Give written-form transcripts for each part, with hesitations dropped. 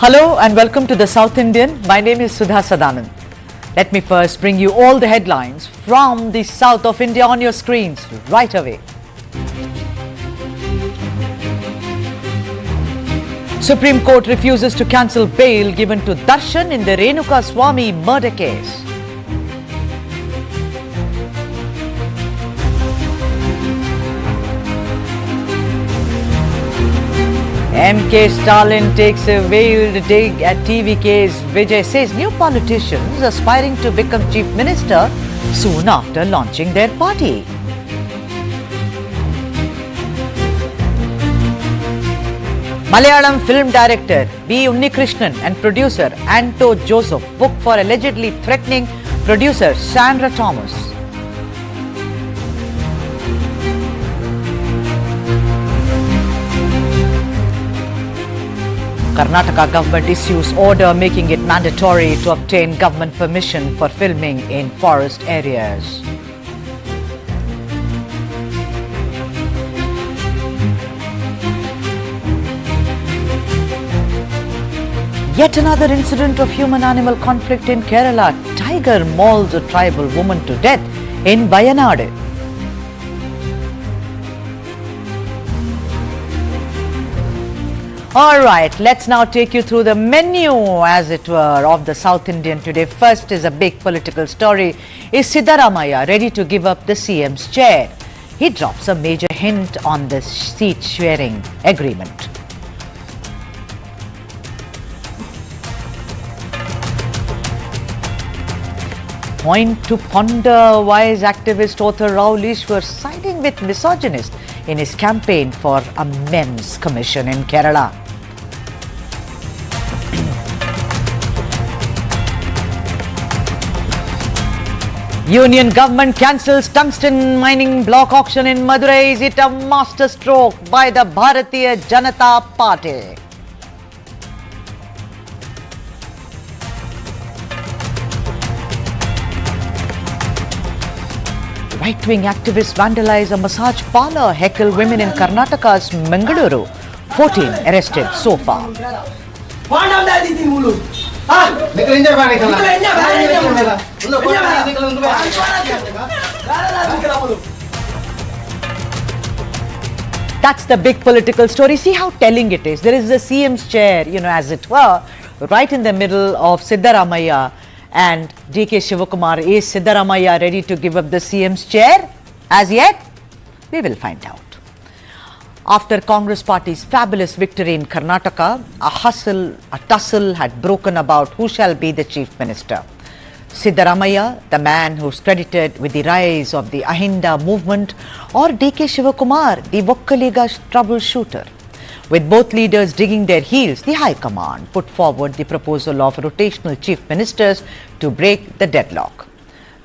Hello and welcome to the South Indian. My name is Sudha Sadanand. Let me first bring you all the headlines from the south of India on your screens right away. Supreme Court refuses to cancel bail given to Darshan in the Renuka Swami murder case. M.K. Stalin takes a veiled dig at TVK's Vijay says new politicians aspiring to become chief minister soon after launching their party. Malayalam film director B. Unnikrishnan and producer Anto Joseph booked for allegedly threatening producer Sandra Thomas. Karnataka government issues order making it mandatory to obtain government permission for filming in forest areas. Yet another incident of human-animal conflict in Kerala. Tiger mauls a tribal woman to death in Wayanad. Alright, let's now take you through the menu, as it were, of the South Indian today. First is a big political story. Is Siddaramaiah ready to give up the CM's chair? He drops a major hint on the seat-sharing agreement. Point to ponder why is activist author Rahul Easwar siding with misogynists in his campaign for a men's commission in Kerala. Union government cancels tungsten mining block auction in Madurai. Is it a masterstroke by the Bharatiya Janata Party? Right-wing activists vandalize a massage parlour, heckle women in Karnataka's Mangaluru. 14 arrested so far. That's the big political story. See how telling it is. There is the CM's chair, as it were, right in the middle of Siddaramaiah and D.K. Shivakumar. Is Siddaramaiah ready to give up the CM's chair? As yet, we will find out. After Congress party's fabulous victory in Karnataka, a tussle had broken about who shall be the chief minister. Siddaramaiah, the man who's credited with the rise of the Ahinda movement, or D.K. Shivakumar, the Vokkaliga troubleshooter. With both leaders digging their heels, the High Command put forward the proposal of rotational chief ministers to break the deadlock.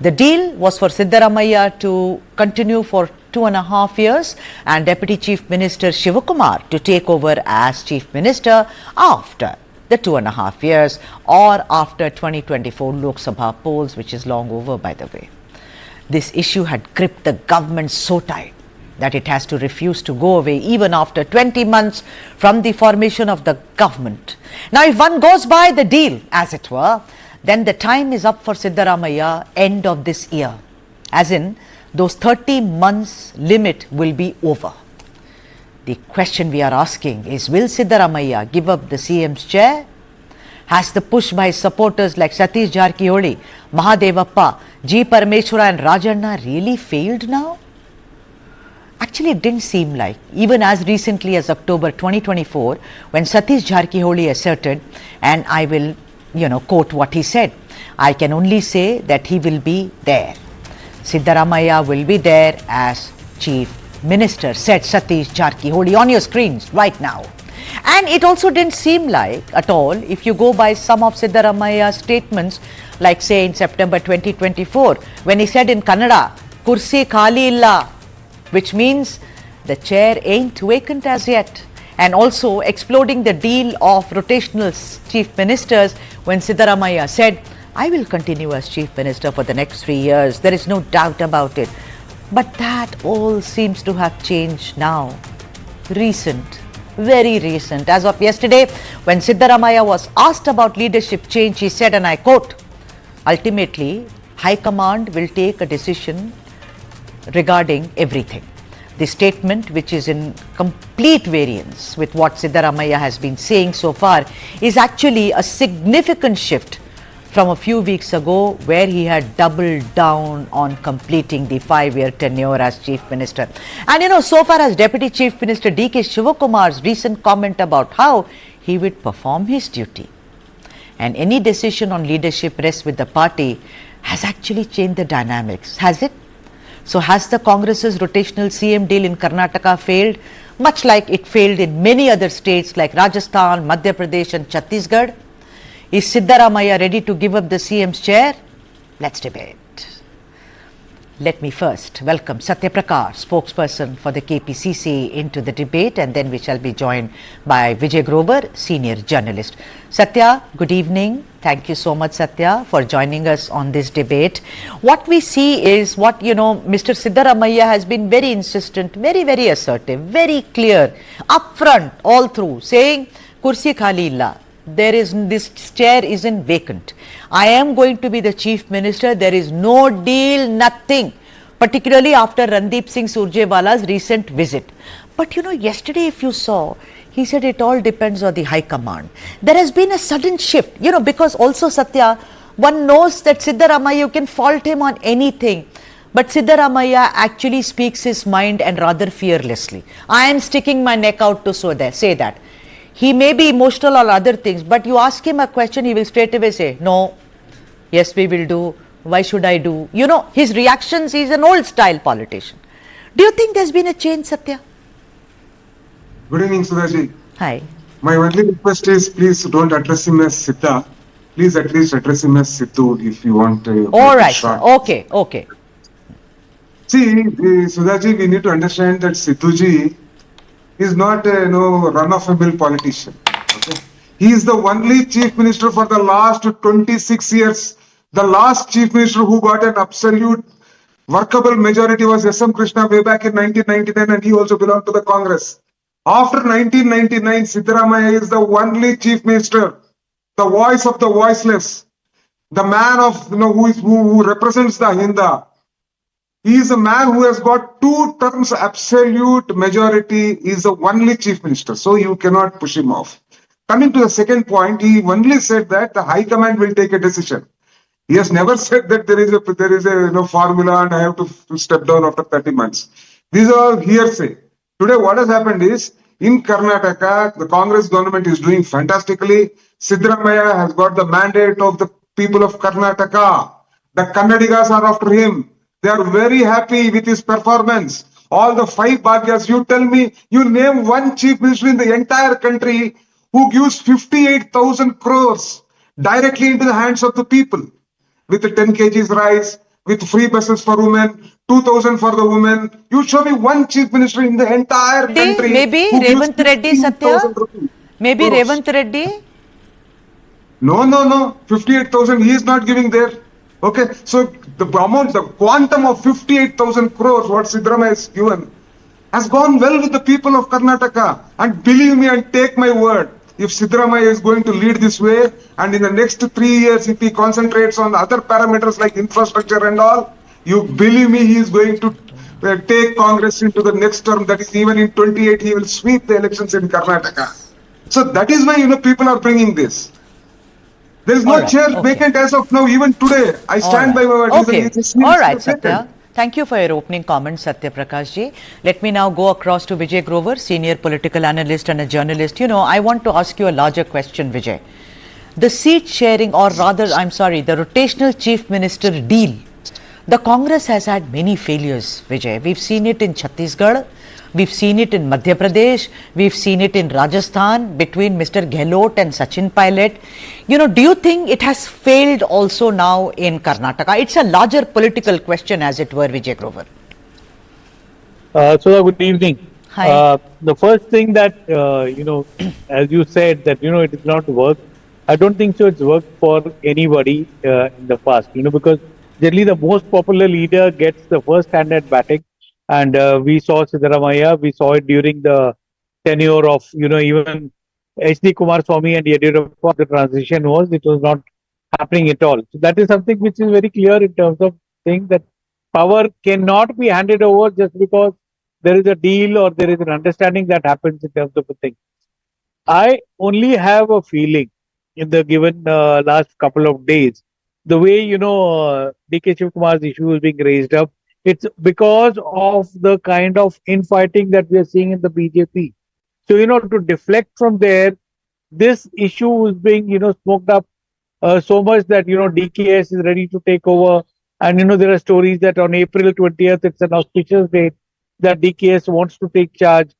The deal was for Siddaramaiah to continue for 2.5 years and Deputy Chief Minister Shivakumar to take over as Chief Minister after the 2.5 years or after 2024 Lok Sabha polls, which is long over, by the way. This issue had gripped the government so tight that it has to refuse to go away even after 20 months from the formation of the government. Now, if one goes by the deal, as it were, then the time is up for Siddaramaiah end of this year. As in, those 30 months limit will be over. The question we are asking is, will Siddaramaiah give up the CM's chair? Has the push by supporters like Satish Jarkiholi, Mahadevappa, G. Parameshwara and Rajanna really failed now? Actually, it didn't seem like, even as recently as October 2024, when Satish Jarkiholi asserted, and I will, quote what he said, I can only say that he will be there. Siddaramaiah will be there as chief minister, said Satish Jarkiholi on your screens right now. And it also didn't seem like at all, if you go by some of Siddaramaiah's statements, like say in September 2024, when he said in Kannada, Kursi khali illa, which means the chair ain't vacant as yet. And also exploding the deal of rotational chief ministers when Siddaramaiah said, I will continue as chief minister for the next 3 years. There is no doubt about it. But that all seems to have changed now. Recent very recent. As of yesterday, when Siddaramaiah was asked about leadership change, he said, and I quote, ultimately, High Command will take a decision regarding everything. The statement, which is in complete variance with what Siddaramaiah has been saying so far, is actually a significant shift from a few weeks ago, where he had doubled down on completing the 5-year tenure as Chief Minister. And so far as Deputy Chief Minister D.K. Shivakumar's recent comment about how he would perform his duty, and any decision on leadership rests with the party, has actually changed the dynamics, has it? So has the Congress's rotational CM deal in Karnataka failed, much like it failed in many other states like Rajasthan, Madhya Pradesh and Chhattisgarh? Is Siddaramaiah ready to give up the CM's chair? Let's debate. Let me first welcome Satya Prakash, spokesperson for the KPCC, into the debate, and then we shall be joined by Vijay Grover, senior journalist. Satya, good evening. Thank you so much, Satya, for joining us on this debate. What we see is what, Mr. Siddaramaiah has been very insistent, very, very assertive, very clear, upfront, all through, saying, Kursi khali illa. This chair isn't vacant. I am going to be the Chief Minister. There is no deal, nothing, particularly after Randeep Singh Surjewala's recent visit. But yesterday, if you saw, he said it all depends on the High Command. There has been a sudden shift, because also, Satya, one knows that Siddaramaiah, you can fault him on anything. But Siddaramaiah actually speaks his mind, and rather fearlessly. I am sticking my neck out to say that. He may be emotional or other things, but you ask him a question, he will straight away say, no, yes, we will do, why should I do? His reactions, he's an old style politician. Do you think there's been a change, Satya? Good evening, Sudhaji. Hi. My only request is, please don't address him as Siddha. Please at least address him as Sidhu if you want to. All right, sir. Okay. See, Sudhaji, we need to understand that Sidhuji is not a run-of-the-mill politician. Okay? He is the only Chief Minister for the last 26 years. The last Chief Minister who got an absolute workable majority was S.M. Krishna way back in 1999, and he also belonged to the Congress. After 1999, Siddaramaiah is the only Chief Minister, the voice of the voiceless, the man of who represents the Hinda. He is a man who has got 2 terms absolute majority. He is the only Chief Minister, so you cannot push him off. Coming to the second point, he only said that the High Command will take a decision. He has never said that there is a formula and I have to step down after 30 months. These are hearsay. Today what has happened is, in Karnataka, the Congress government is doing fantastically. Siddaramaiah has got the mandate of the people of Karnataka. The Kannadigas are after him. They are very happy with his performance. All the 5 Bhagyas, you tell me, you name one Chief Minister in the entire country who gives 58,000 crores directly into the hands of the people, with the 10 kgs rice, with free buses for women, 2,000 for the women. You show me one Chief Minister in the entire country. Maybe Revanth Reddy, Satya? Maybe Revanth Reddy? No. 58,000 he is not giving there. Okay, so the quantum of 58,000 crores what Siddaramaiah has given has gone well with the people of Karnataka. And believe me and take my word, if Siddaramaiah is going to lead this way, and in the next 3 years, if he concentrates on other parameters like infrastructure and all, you believe me, he is going to take Congress into the next term. That is, even in 28, he will sweep the elections in Karnataka. So that is why, people are bringing this. There is no chair vacant as of now, even today. I stand by my word. Okay. All right, Satya. Thank you for your opening comments, Satya Prakash ji. Let me now go across to Vijay Grover, senior political analyst and a journalist. I want to ask you a larger question, Vijay. The seat sharing, or rather, I'm sorry, the rotational chief minister deal. The Congress has had many failures, Vijay. We've seen it in Chhattisgarh. We've seen it in Madhya Pradesh. We've seen it in Rajasthan between Mr. Gehlot and Sachin Pilot. Do you think it has failed also now in Karnataka? It's a larger political question, as it were, Vijay Grover. So good evening. Hi. The first thing that, as you said, that, it did not work. I don't think so it's worked for anybody in the past, because generally the most popular leader gets the first hand at batting. And we saw Siddaramaiah, we saw it during the tenure of, even H.D. Kumaraswamy and Yediyurappa, the transition it was not happening at all. So that is something which is very clear in terms of saying that power cannot be handed over just because there is a deal or there is an understanding that happens in terms of a thing. I only have a feeling in the given last couple of days, the way, D.K. Shivkumar's issue is being raised up, it's because of the kind of infighting that we are seeing in the BJP. So, to deflect from there, this issue is being, smoked up so much that, DKS is ready to take over. And, there are stories that on April 20th, it's an auspicious date that DKS wants to take charge.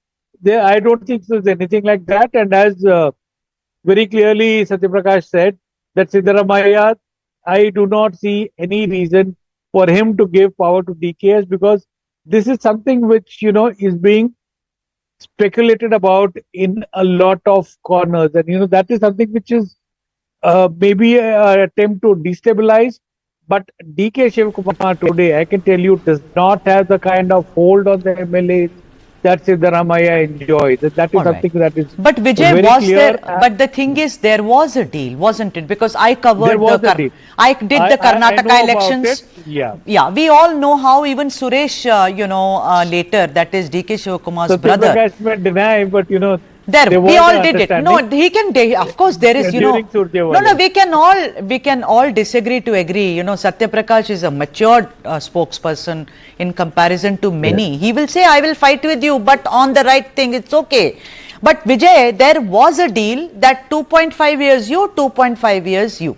I don't think there's anything like that. And as very clearly Satyaprakash said, that Siddaramaiah, I do not see any reason for him to give power to DKS, because this is something which, is being speculated about in a lot of corners. And, that is something which is maybe an attempt to destabilize. But DK Shivkumar today, I can tell you, does not have the kind of hold on the MLAs that Siddaramaiah enjoys. That is something that is But Vijay, very was clear. there, but the thing is, there was a deal, wasn't it? Because I covered There was a deal. I did the Karnataka know elections. about it. Yeah. Yeah, we all know how even Suresh, later, that is DK Shivkumar's So brother. Prakash may deny, but There, we was all an did it. No, understanding. he can. Of course, there is. During Surjewala. No, we can all disagree to agree. Satya Prakash is a matured spokesperson in comparison to many. He will say, "I will fight with you, but on the right thing, it's okay." But Vijay, there was a deal that 2.5 years you, 2.5 years you.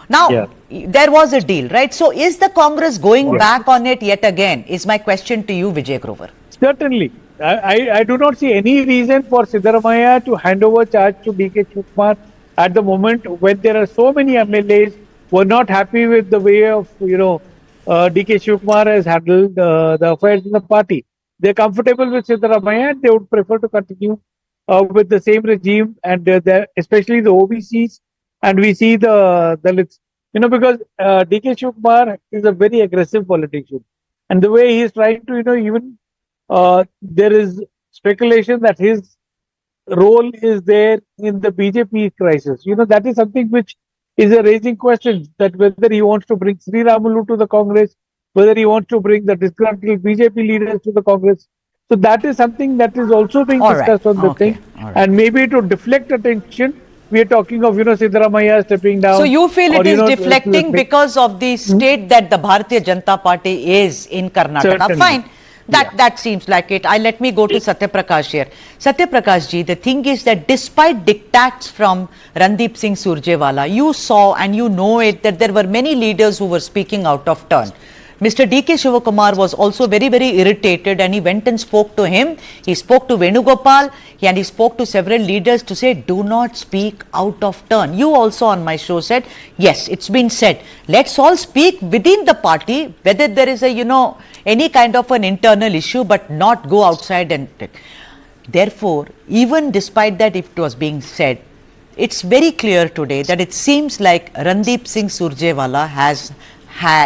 Now, there was a deal, right? So, is the Congress going back on it yet again? Is my question to you, Vijay Grover. Certainly. I do not see any reason for Siddaramaiah to hand over charge to DK Shivkumar at the moment when there are so many MLAs who are not happy with the way of, DK Shivkumar has handled the affairs in the party. They're comfortable with Siddaramaiah and they would prefer to continue with the same regime, and especially the OBCs, and we see the Dalits. Because DK Shivkumar is a very aggressive politician, and the way he is trying to, even there is speculation that his role is there in the BJP crisis. That is something which is a raising question, that whether he wants to bring Sri Ramulu to the Congress, whether he wants to bring the disgruntled BJP leaders to the Congress. So that is something that is also being discussed on the thing. And maybe to deflect attention, we are talking of, Siddaramaiah stepping down. So you feel it is deflecting because of the state that the Bharatiya Janata Party is in Karnataka. Certainly. Fine. That seems like it. Let me go to Satya Prakash here. Satya Prakash ji, the thing is that despite diktats from Randeep Singh Surjewala, you saw and you know it that there were many leaders who were speaking out of turn. Mr. D.K. Shivakumar was also very, very irritated, and he went and spoke to him. He spoke to Venugopal and he spoke to several leaders to say, do not speak out of turn. You also on my show said, yes, it's been said. Let's all speak within the party, whether there is a, any kind of an internal issue, but not go outside and... Therefore, even despite that, if it was being said, it's very clear today that it seems like Randeep Singh Surjewala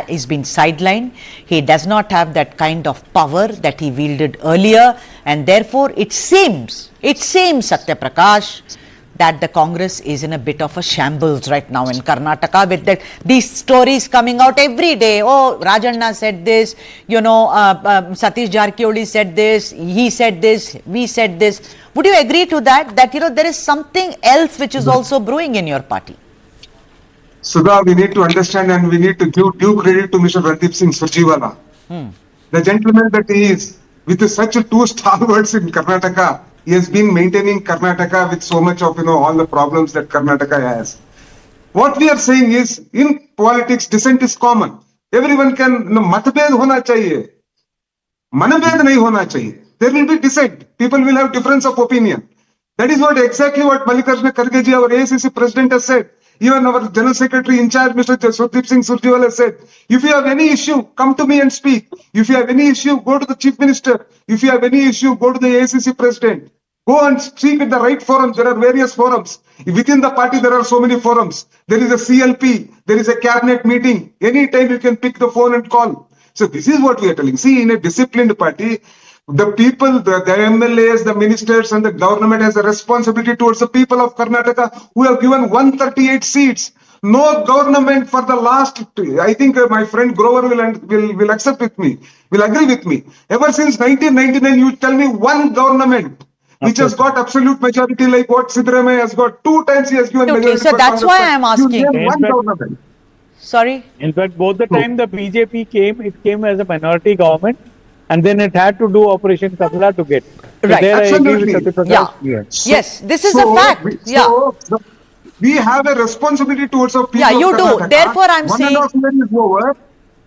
is been sidelined. He does not have that kind of power that he wielded earlier, and therefore it seems Satya Prakash, that the Congress is in a bit of a shambles right now in Karnataka, with these stories coming out every day. Oh, Rajanna said this, Satish Jarkioli said this, he said this, we said this. Would you agree to that, there is something else which is also brewing in your party? Sudha, we need to understand and we need to give due credit to Mr. Randeep Singh Surjewala. The gentleman that he is, with such two stalwarts in Karnataka, he has been maintaining Karnataka with so much of, all the problems that Karnataka has. What we are saying is, in politics, dissent is common. Everyone can, matbhed hona chahiye. Manabhed nahi hona chahiye. There will be dissent. People will have difference of opinion. That is exactly what Mallikarjuna Kharge ji, our AICC president, has said. Even our General Secretary in charge, Mr. Randeep Singh Surjewala, said, if you have any issue, come to me and speak. If you have any issue, go to the Chief Minister. If you have any issue, go to the AICC President. Go and speak at the right forum. There are various forums. Within the party, there are so many forums. There is a CLP. There is a cabinet meeting. Anytime you can pick the phone and call. So this is what we are telling. See, in a disciplined party, The people, the MLAs, the ministers and the government has a responsibility towards the people of Karnataka who have given 138 seats. No government for the last, I think my friend Grover will accept with me, will agree with me. Ever since 1999, you tell me one government which has got absolute majority like what Siddaramaiah has got. 2 times he has given Absolutely. majority. So for that's Congress. why I am You asking. name one government. Sorry? In fact, both the time the BJP came, it came as a minority government, and then it had to do Operation Kabla to get. So Right. there I agree with Absolutely. Satyaprakash. Yeah. So- Yes, this is a fact. We have a responsibility towards our people. Yeah, you of do. Karnataka. Therefore, I'm One saying- and a half year is over.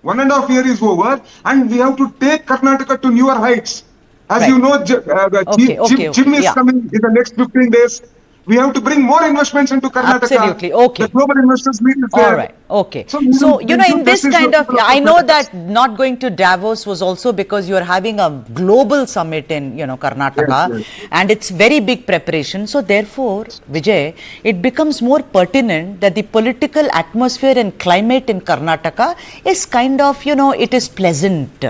1.5 years is over, and we have to take Karnataka to newer heights. As Right. you know, the Okay, Jim is yeah. coming in the next 15 days. We have to bring more investments into Karnataka. Absolutely, okay. The global investors meet is there. All right, okay. So, So, you know, in this is kind the of, people I know Karnataka. that not going to Davos was also because you are having a global summit in, you know, Karnataka, Yes, and it's very big preparation. So, therefore, Vijay, it becomes more pertinent that the political atmosphere and climate in Karnataka is kind of, you know, it is pleasant.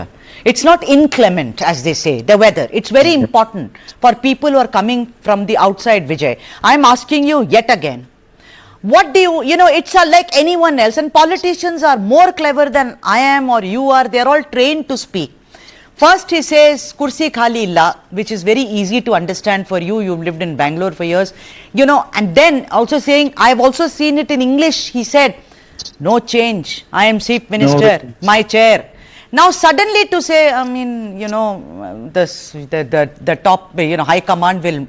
It's not inclement, as they say, the weather. It's very important for people who are coming from the outside, Vijay. I'm asking you yet again, what do you know, it's like anyone else, and politicians are more clever than I am or you are. They're all trained to speak. First he says, kursi khali illa, which is very easy to understand for you. You've lived in Bangalore for years, you know, and then also saying, I've also seen it in English. He said, no change. I am chief minister, my chair. Now suddenly to say, I mean, you know, the top, you know, high command will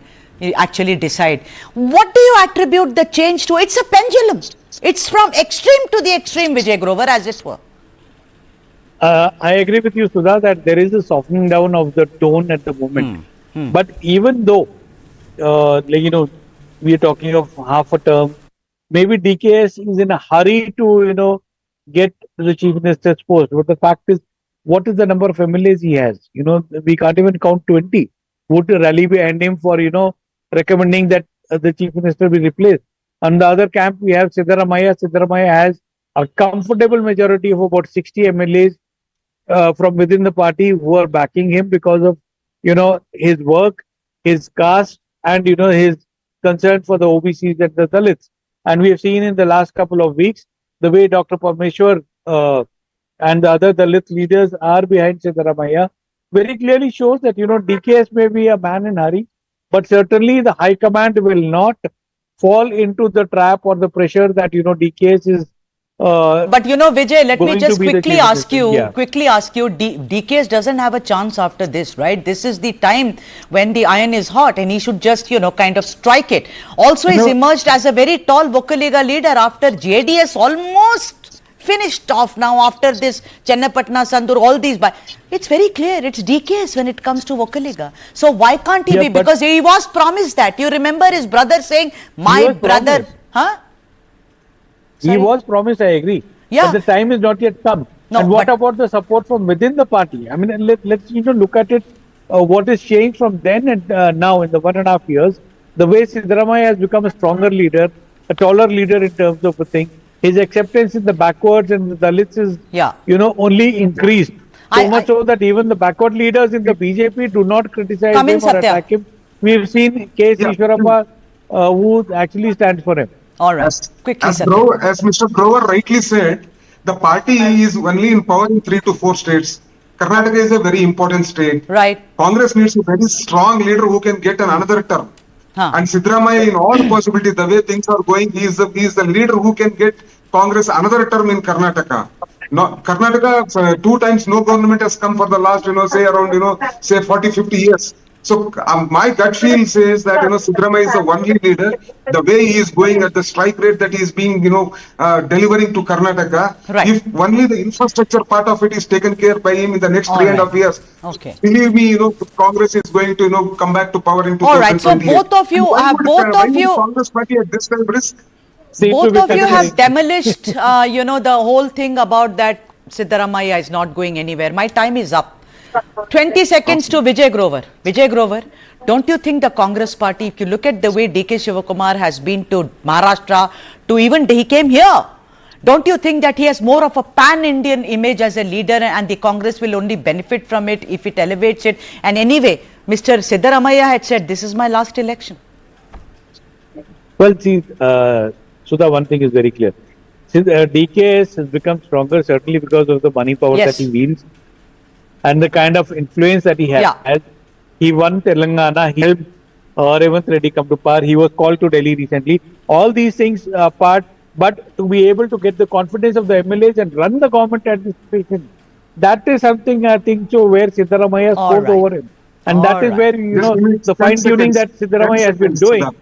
actually decide. What do you attribute the change to? It's a pendulum. It's from extreme to the extreme, Vijay Grover, as it were. I agree with you, Sudha, that there is a softening down of the tone at the moment. But even though, like, you know, we are talking of half a term, maybe DKS is in a hurry to, you know, get the chief minister's post. But the fact is, what is the number of MLAs he has? You know, we can't even count 20. Would rally behind him for, you know, recommending that the chief minister be replaced? On the other camp, we have Siddaramaiah. Siddaramaiah has a comfortable majority of about 60 MLAs from within the party who are backing him because of, you know, his work, his caste, and, you know, his concern for the OBCs and the Dalits. And we have seen in the last couple of weeks the way Dr. Parmeshwar and the other Dalit leaders are behind Siddaramaiah very clearly shows that, you know, DKS may be a man in hurry, but certainly the high command will not fall into the trap or the pressure that, you know, DKS is. But you know, Vijay, let me just quickly ask you, DKS doesn't have a chance after this, right? This is the time when the iron is hot and he should just, you know, kind of strike it. Also, he's emerged as a very tall Vocaliga leader after JDS almost finished off now after this Chennapatna, Sandur, all these. It's very clear, it's DKS when it comes to Vocaliga. So why can't he be? Because he was promised that. You remember his brother saying, my brother, huh? Sorry? He was promised, I agree. Yeah. But the time is not yet come. No, and what about the support from within the party? I mean, let's you know, look at it, what has changed from then and now in the 1.5 years. The way Siddaramaiah has become a stronger leader, a taller leader in terms of a thing. His acceptance in the backwards and the Dalits is, you know, only increased. So much so that even the backward leaders in the BJP do not criticize him or attack him. We have seen K. Ishwarappa, who actually stands for him. All right. Quickly, as Mr. Grover rightly said, the party is only in power in 3 to 4 states. Karnataka is a very important state. Right. Congress needs a very strong leader who can get another term. And Siddaramaiah, in all possibility, the way things are going, he is the leader who can get Congress another term in Karnataka. No, Karnataka, 2 times no government has come for the last, you know, say around, you know, say 40, 50 years. So my gut feel says that, you know, Siddaramaiah is the only leader. The way he is going at the strike rate that he is being, you know, delivering to Karnataka. If only the infrastructure part of it is taken care by him in the next 3.5 years. Believe me, you know, Congress is going to, you know, come back to power in 2028. All right. So both of you Congress party at this time risk. Both of you have demolished, you know, the whole thing about that Siddaramaiah is not going anywhere. My time is up. 20 seconds to Vijay Grover. Vijay Grover, don't you think the Congress party, if you look at the way DK Shivakumar has been to Maharashtra, to even he came here, Don't you think that he has more of a pan-Indian image as a leader, and the Congress will only benefit from it if it elevates it? And anyway, Mr. Siddaramaiah had said, this is my last election. Well, see, Sudha, one thing is very clear. Since DKS has become stronger, certainly because of the money power Yes. that he wields and the kind of influence that he has. Yeah. He won Telangana, he helped Revanth Reddy come to power. He was called to Delhi recently. All these things are part, but to be able to get the confidence of the MLAs and run the government administration, that is something I think so where Siddaramaiah All scored right. over him. And All that is right. where, you Just know, give me the 10 fine tuning seconds. that Siddaramaiah has been 10 seconds, doing. Sudha.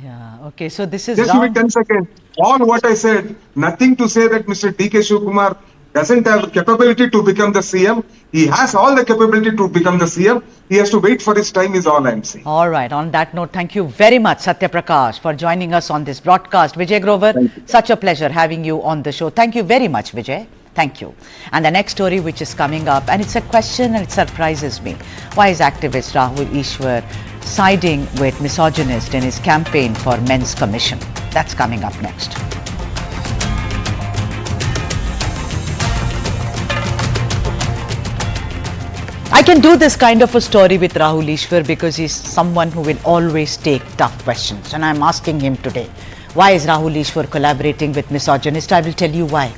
Yeah, okay, so this is Just give me round. 10 seconds. All what I said, nothing to say that Mr. D.K. Shivakumar doesn't have capability to become the CM. He has all the capability to become the CM. He has to wait for his time is all I'm saying. All right, on that note, thank you very much, Satya Prakash, for joining us on this broadcast. Vijay Grover, such a pleasure having you on the show. Thank you very much, Vijay. Thank you. And the next story which is coming up, and it's a question and it surprises me. Why is activist Rahul Easwar siding with misogynist in his campaign for Men's Commission? That's coming up next. I can do this kind of a story with Rahul Easwar because he's someone who will always take tough questions. And I'm asking him today, why is Rahul Easwar collaborating with misogynist? I will tell you why.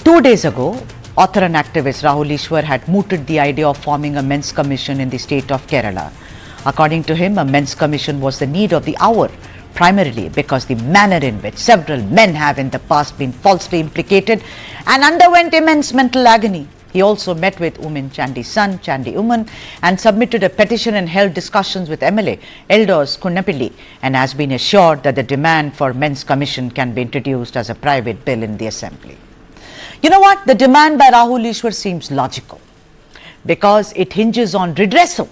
2 days ago, author and activist Rahul Easwar had mooted the idea of forming a men's commission in the state of Kerala. According to him, a men's commission was the need of the hour, primarily because the manner in which several men have in the past been falsely implicated and underwent immense mental agony. He also met with Women Chandy's son, Chandy Woman, and submitted a petition and held discussions with MLA Elders Kunnapilli, and has been assured that the demand for men's commission can be introduced as a private bill in the assembly. You know what? The demand by Rahul Easwar seems logical because it hinges on redressal,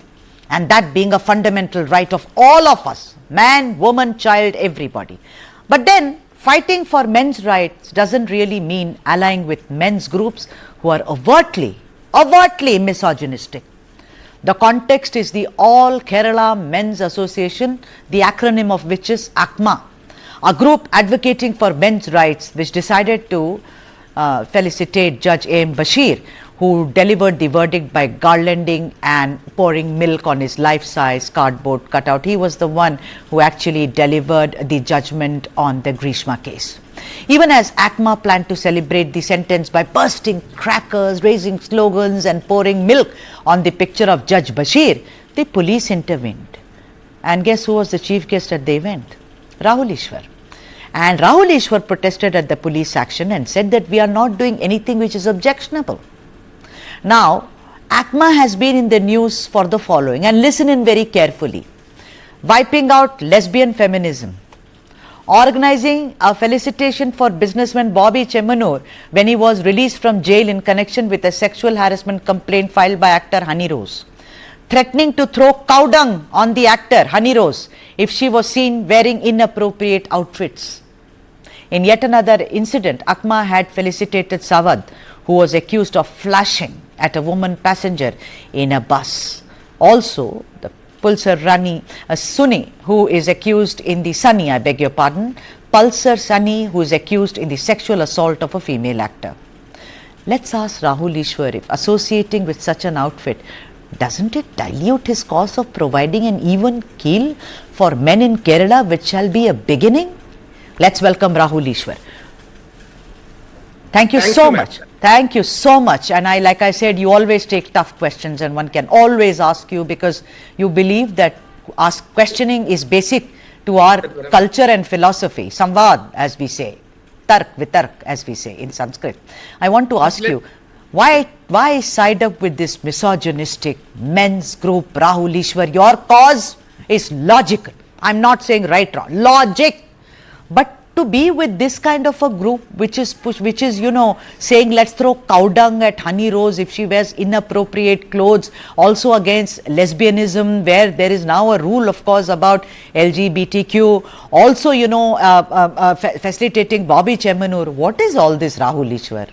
and that being a fundamental right of all of us, man, woman, child, everybody. But then fighting for men's rights doesn't really mean allying with men's groups who are overtly misogynistic. The context is the All Kerala Men's Association, the acronym of which is ACMA, a group advocating for men's rights, which decided to felicitate Judge A.M. Bashir, who delivered the verdict by garlanding and pouring milk on his life-size cardboard cutout. He was the one who actually delivered the judgment on the Grishma case. Even as ACMA planned to celebrate the sentence by bursting crackers, raising slogans and pouring milk on the picture of Judge Bashir, the police intervened. And guess who was the chief guest at the event? Rahul Easwar. And Rahul Easwar protested at the police action and said that we are not doing anything which is objectionable. Now, ACMA has been in the news for the following, and listen in very carefully. Wiping out lesbian feminism, organizing a felicitation for businessman Bobby Chemanur when he was released from jail in connection with a sexual harassment complaint filed by actor Honey Rose, threatening to throw cow dung on the actor Honey Rose if she was seen wearing inappropriate outfits. In yet another incident, ACMA had felicitated Sawad, who was accused of flashing at a woman passenger in a bus. Also, the Pulsar Sunny, who is accused in the Pulsar Sunny, who is accused in the sexual assault of a female actor. Let's ask Rahul Easwar if associating with such an outfit, doesn't it dilute his cause of providing an even keel for men in Kerala, which shall be a beginning? Let's welcome Rahul Easwar. Thank you so much. Thank you so much. And like I said, you always take tough questions, and one can always ask you because you believe that questioning is basic to our culture and philosophy. Samvad, as we say. Tark, vitark, as we say in Sanskrit. I want to ask you, why side up with this misogynistic men's group, Rahul Easwar? Your cause is logical. I'm not saying right, wrong. Logic. But to be with this kind of a group which is saying let's throw cow dung at Honey Rose if she wears inappropriate clothes, also against lesbianism, where there is now a rule of course about LGBTQ, also facilitating Bobby Chemanur. What is all this, Rahul Easwar?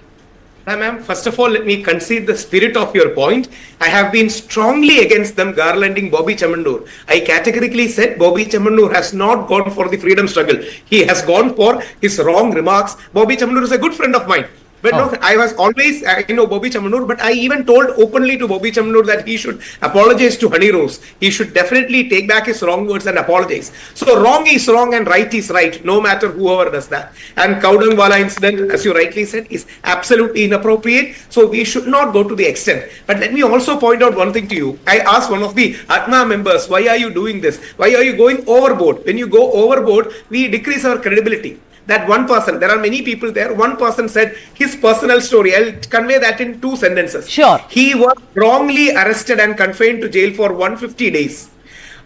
Ma'am, first of all, let me concede the spirit of your point. I have been strongly against them garlanding Bobby Chamandur. I categorically said Bobby Chamandur has not gone for the freedom struggle. He has gone for his wrong remarks. Bobby Chamandur is a good friend of mine. But no, I was always, Bobby Chamandur, but I even told openly to Bobby Chamandur that he should apologize to Honey Rose. He should definitely take back his wrong words and apologize. So wrong is wrong and right is right, no matter whoever does that. And Kaudangwala incident, as you rightly said, is absolutely inappropriate. So we should not go to the extent. But let me also point out one thing to you. I asked one of the ATMA members, why are you doing this? Why are you going overboard? When you go overboard, we decrease our credibility. That one person, there are many people there, one person said his personal story. I'll convey that in 2 sentences. Sure. He was wrongly arrested and confined to jail for 150 days.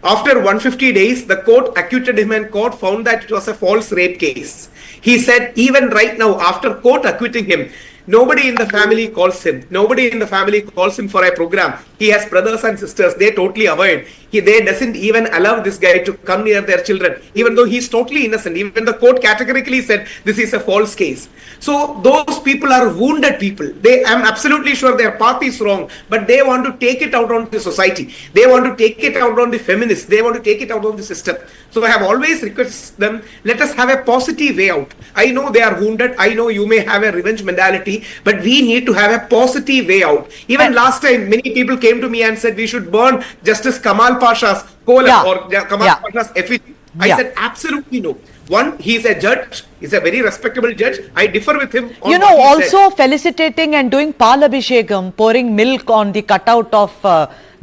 After 150 days, the court acquitted him and court found that it was a false rape case. He said even right now, after court acquitting him, nobody in the family calls him. Nobody in the family calls him for a program. He has brothers and sisters. They totally avoid. They doesn't even allow this guy to come near their children, even though he's totally innocent. Even the court categorically said this is a false case. So those people are wounded people. I'm absolutely sure their path is wrong, but they want to take it out on the society. They want to take it out on the feminists. They want to take it out on the system. So I have always requested them, let us have a positive way out. I know they are wounded. I know you may have a revenge mentality, but we need to have a positive way out. Even last time, many people came to me and said we should burn Justice Kamal Pasha's column or Kamal Pasha's effigy. I said absolutely no. One, he is a judge. He's a very respectable judge. I differ with him. On also felicitating and doing Palabhishekam, pouring milk on the cutout of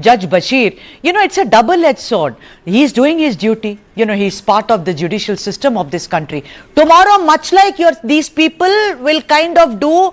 Judge Bashir. It's a double-edged sword. He's doing his duty. He's part of the judicial system of this country. Tomorrow, much like these people will kind of do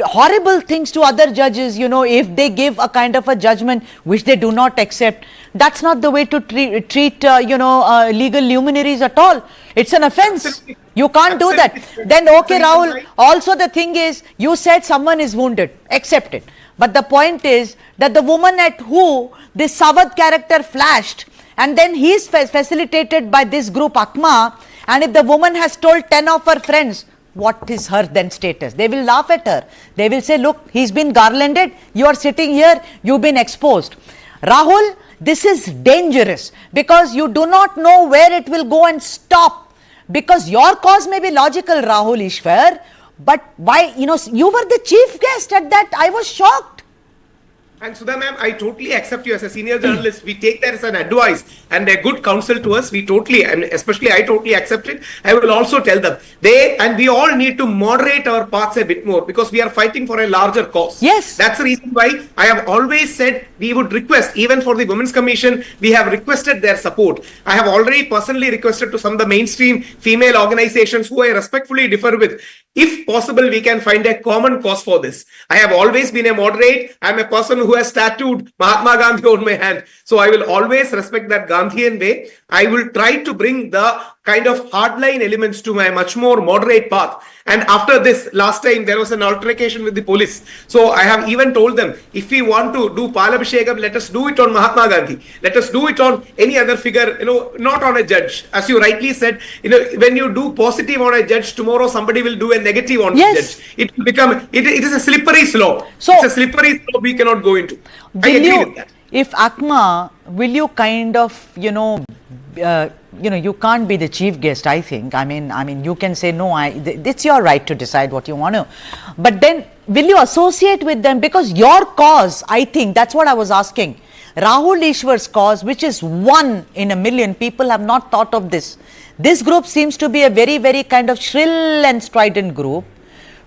horrible things to other judges, if they give a kind of a judgment which they do not accept. That's not the way to treat legal luminaries at all. It's an offense. Absolutely. You can't do that. Then, okay, Rahul, also the thing is, you said someone is wounded. Accept it. But the point is that the woman at who this Savad character flashed, and then he is facilitated by this group Akma, and if the woman has told 10 of her friends, what is her then status? They will laugh at her. They will say, look, he's been garlanded. You are sitting here. You've been exposed. Rahul, this is dangerous because you do not know where it will go and stop. Because your cause may be logical, Rahul Easwar, but why, you were the chief guest at that. I was shocked. And Sudha ma'am, I totally accept you as a senior journalist. We take that as an advice and a good counsel to us. We totally, and especially I totally accept it. I will also tell them, we all need to moderate our paths a bit more because we are fighting for a larger cause. Yes. That's the reason why I have always said we would request, even for the Women's Commission, we have requested their support. I have already personally requested to some of the mainstream female organizations who I respectfully differ with. If possible, we can find a common cause for this. I have always been a moderate. I'm a person who has tattooed Mahatma Gandhi on my hand. So I will always respect that Gandhian way. I will try to bring the kind of hardline elements to my much more moderate path. And after this, last time there was an altercation with the police. So I have even told them, if we want to do Palabhishekam, let us do it on Mahatma Gandhi. Let us do it on any other figure, not on a judge. As you rightly said, when you do positive on a judge, tomorrow somebody will do a negative on the judge. It will become, it is a slippery slope. So it's a slippery slope we cannot go into. I agree with that. If Akma, will you kind of, you can't be the chief guest, I think. I mean, you can say, no, it's your right to decide what you want to. But then, will you associate with them? Because your cause, I think, that's what I was asking. Rahul Easwar's cause, which is 1 in a million, people have not thought of this. This group seems to be a very, very kind of shrill and strident group.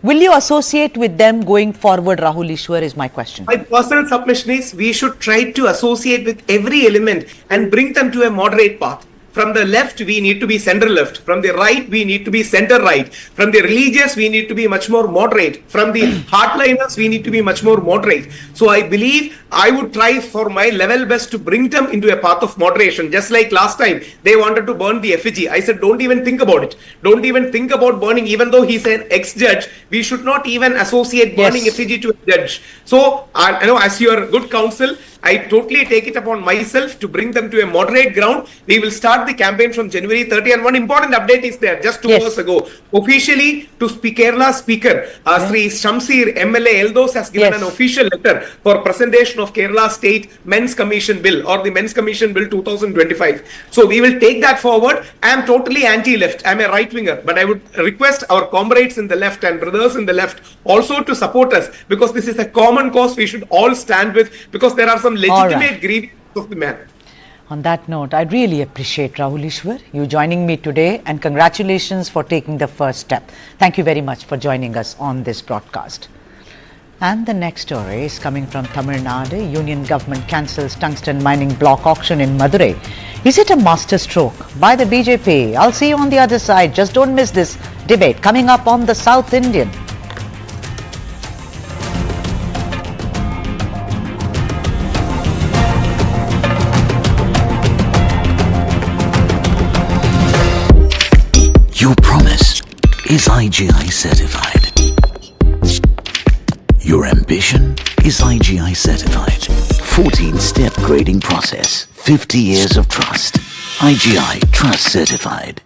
Will you associate with them going forward, Rahul Easwar, is my question. My personal submission is we should try to associate with every element and bring them to a moderate path. From the left, we need to be center left. From the right, we need to be center right. From the religious, we need to be much more moderate. From the hardliners, we need to be much more moderate. So I believe I would try for my level best to bring them into a path of moderation. Just like last time, they wanted to burn the effigy. I said, don't even think about it. Don't even think about burning, even though he's an ex-judge. We should not even associate burning effigy to a judge. So, as your good counsel, I totally take it upon myself to bring them to a moderate ground. We will start the campaign from January 30. And one important update is there, just 2 hours ago. Officially, to Kerala Speaker, Sri Shamsir MLA Eldos has given an official letter for presentation of Kerala State Men's Commission Bill or the Men's Commission Bill 2025. So we will take that forward. I am totally anti-left. I am a right-winger, but I would request our comrades in the left and brothers in the left also to support us, because this is a common cause we should all stand with, because there are some legitimate grievances of the man. On that note, I really appreciate Rahul Easwar, you joining me today, and congratulations for taking the first step. Thank you very much for joining us on this broadcast. And the next story is coming from Tamil Nadu. Union government cancels tungsten mining block auction in Madurai. Is it a masterstroke by the BJP? I'll see you on the other side. Just don't miss this debate coming up on the South Indian. Your promise is IGI certified. Your ambition is IGI certified. 14-step grading process. 50 years of trust. IGI Trust Certified.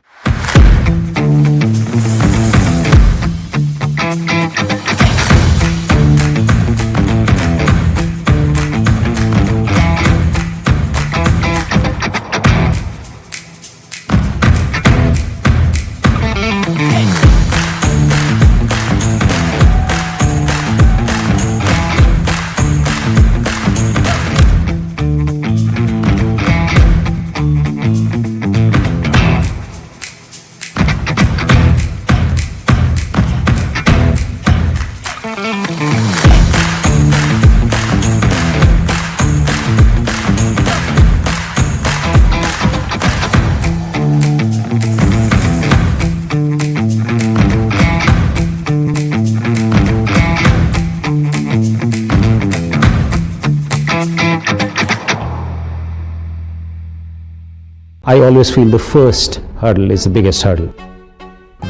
I always feel the first hurdle is the biggest hurdle.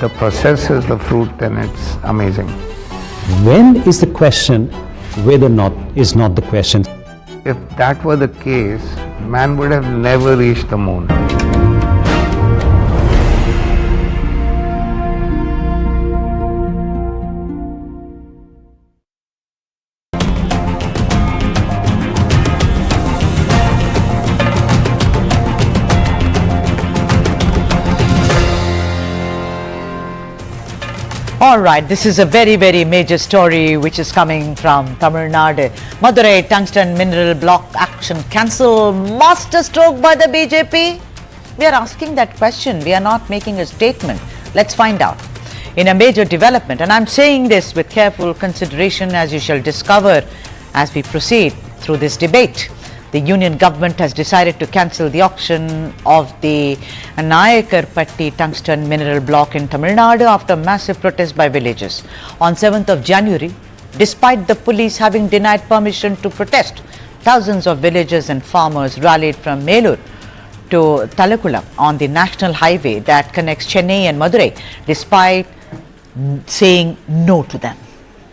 The process is the fruit, then it's amazing. When is the question, whether not is not the question. If that were the case, man would have never reached the moon. All right, this is a very, very major story which is coming from Tamil Nadu. Madurai tungsten mineral block action cancelled. Masterstroke by the BJP? We are asking that question. We are not making a statement. Let's find out. In a major development, and I'm saying this with careful consideration, as you shall discover as we proceed through this debate. The union government has decided to cancel the auction of the Nayakarpatti tungsten mineral block in Tamil Nadu after massive protest by villagers. On 7th of January, despite the police having denied permission to protest, thousands of villagers and farmers rallied from Mangaluru to Talakkulam on the national highway that connects Chennai and Madurai, despite saying no to them.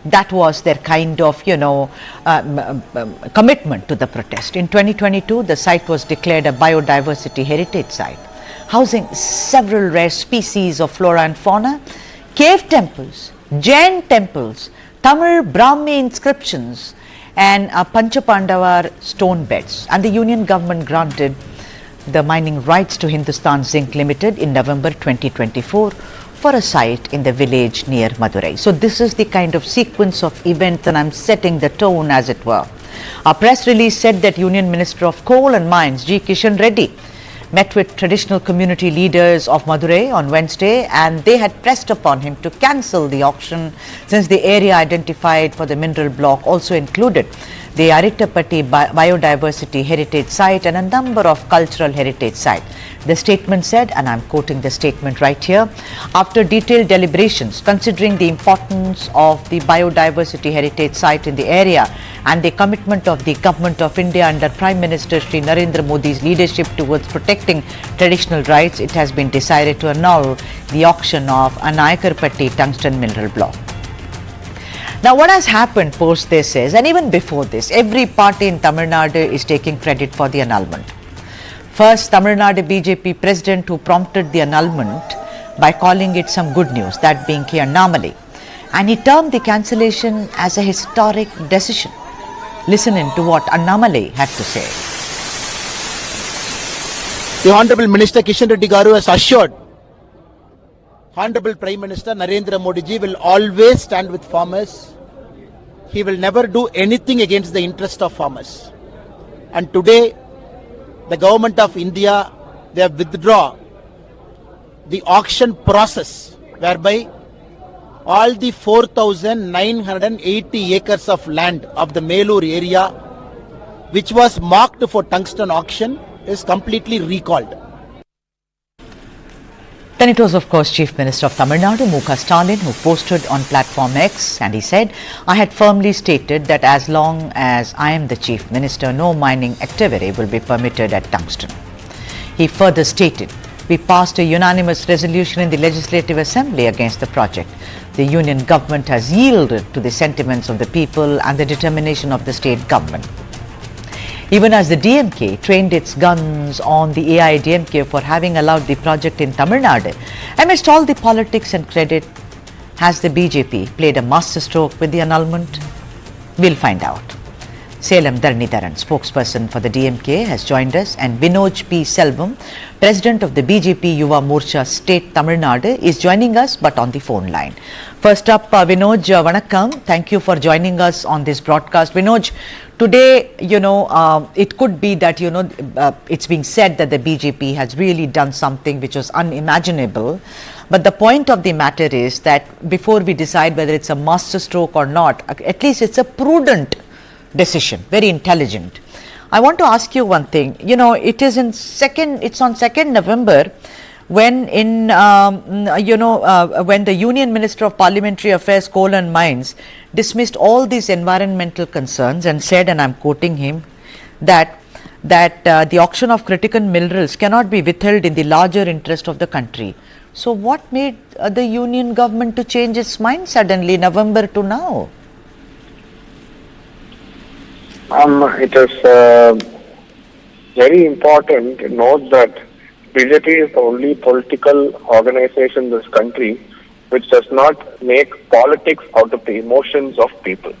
That was their kind of, commitment to the protest. In 2022, the site was declared a biodiversity heritage site, housing several rare species of flora and fauna, cave temples, Jain temples, Tamil Brahmi inscriptions, and Panchapandavar stone beds. And the union government granted the mining rights to Hindustan Zinc Limited in November 2024 for a site in the village near Madurai. So this is the kind of sequence of events, and I'm setting the tone, as it were. A press release said that Union Minister of Coal and Mines G. Kishan Reddy met with traditional community leaders of Madurai on Wednesday, and they had pressed upon him to cancel the auction since the area identified for the mineral block also included the Arittapatti Biodiversity Heritage Site and a number of cultural heritage sites. The statement said, and I'm quoting the statement right here, after detailed deliberations considering the importance of the biodiversity heritage site in the area and the commitment of the Government of India under Prime Minister Shri Narendra Modi's leadership towards protecting traditional rights, it has been decided to annul the auction of a Nayakarpatti tungsten mineral block. Now, what has happened post this is, and even before this, every party in Tamil Nadu is taking credit for the annulment. First, Tamil Nadu BJP president who prompted the annulment by calling it some good news, that being K. Annamale. And he termed the cancellation as a historic decision. Listen in to what Annamale had to say. The Honorable Minister Kishan Reddy Garu has assured Honorable Prime Minister Narendra Modi ji will always stand with farmers. He will never do anything against the interest of farmers. And today, the government of India, they have withdrawn the auction process whereby all the 4,980 acres of land of the Mangaluru area which was marked for tungsten auction is completely recalled. Then it was, of course, Chief Minister of Tamil Nadu, Muka Stalin, who posted on platform X, and he said, I had firmly stated that as long as I am the Chief Minister, no mining activity will be permitted at tungsten. He further stated, we passed a unanimous resolution in the Legislative Assembly against the project. The union government has yielded to the sentiments of the people and the determination of the state government. Even as the DMK trained its guns on the AIDMK for having allowed the project in Tamil Nadu, amidst all the politics and credit, has the BJP played a masterstroke with the annulment? We'll find out. Salem Dharanidharan, spokesperson for the DMK, has joined us, and Vinoj P. Selvam, president of the BJP Yuva Morcha State Tamil Nadu, is joining us but on the phone line. First up, Vinoj, Vanakkam. Thank you for joining us on this broadcast. Vinoj, today, it could be that, it's being said that the BJP has really done something which was unimaginable. But the point of the matter is that before we decide whether it's a masterstroke or not, at least it's a prudent decision, very intelligent. I want to ask you one thing. It is on 2nd November when when the Union Minister of Parliamentary Affairs, Coal and Mines, dismissed all these environmental concerns and said, and I'm quoting him, that the auction of critical minerals cannot be withheld in the larger interest of the country. So what made the Union government to change its mind suddenly, November to now? It is very important to note that BJP is the only political organization in this country which does not make politics out of the emotions of people.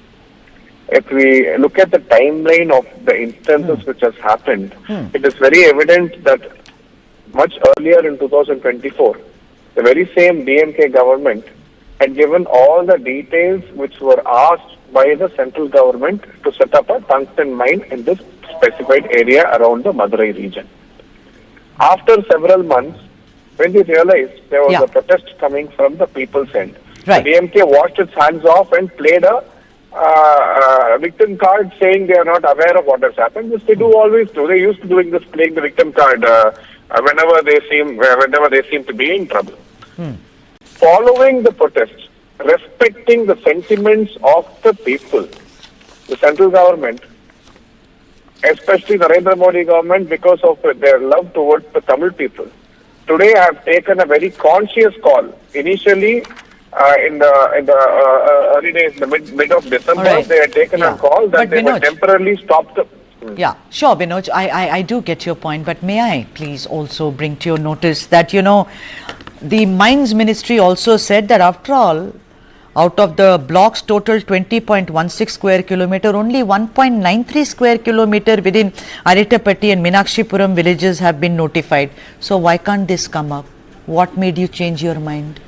If we look at the timeline of the instances which has happened, it is very evident that much earlier in 2024, the very same DMK government had given all the details which were asked by the central government to set up a tungsten mine in this specified area around the Madurai region. After several months, when they realized there was a protest coming from the people's end, the DMK washed its hands off and played a victim card saying they are not aware of what has happened, which they do always do. They used to doing this, playing the victim card whenever they seem to be in trouble. Following the protests, respecting the sentiments of the people, the central government, especially Narendra Modi government, because of their love towards the Tamil people, today have taken a very conscious call. Initially, in the early days, in the mid of December, they had taken a call that they would temporarily stop the... Yeah, sure, Vinoj, I do get your point, but may I please also bring to your notice that, the Mines Ministry also said that after all, out of the blocks total 20.16 square kilometer, only 1.93 square kilometer within Aritapatti and Meenakshipuram villages have been notified. So why can't this come up? What made you change your mind?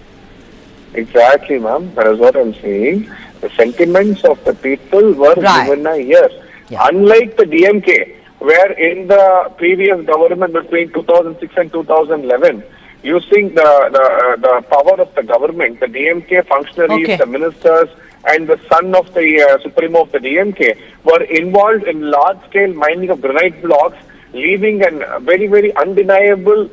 Exactly, ma'am. That is what I'm saying. The sentiments of the people were given a year. Unlike the DMK, where in the previous government between 2006 and 2011, using the power of the government, the DMK functionaries, the ministers, and the son of the Supremo of the DMK were involved in large-scale mining of granite blocks, leaving a very, very undeniable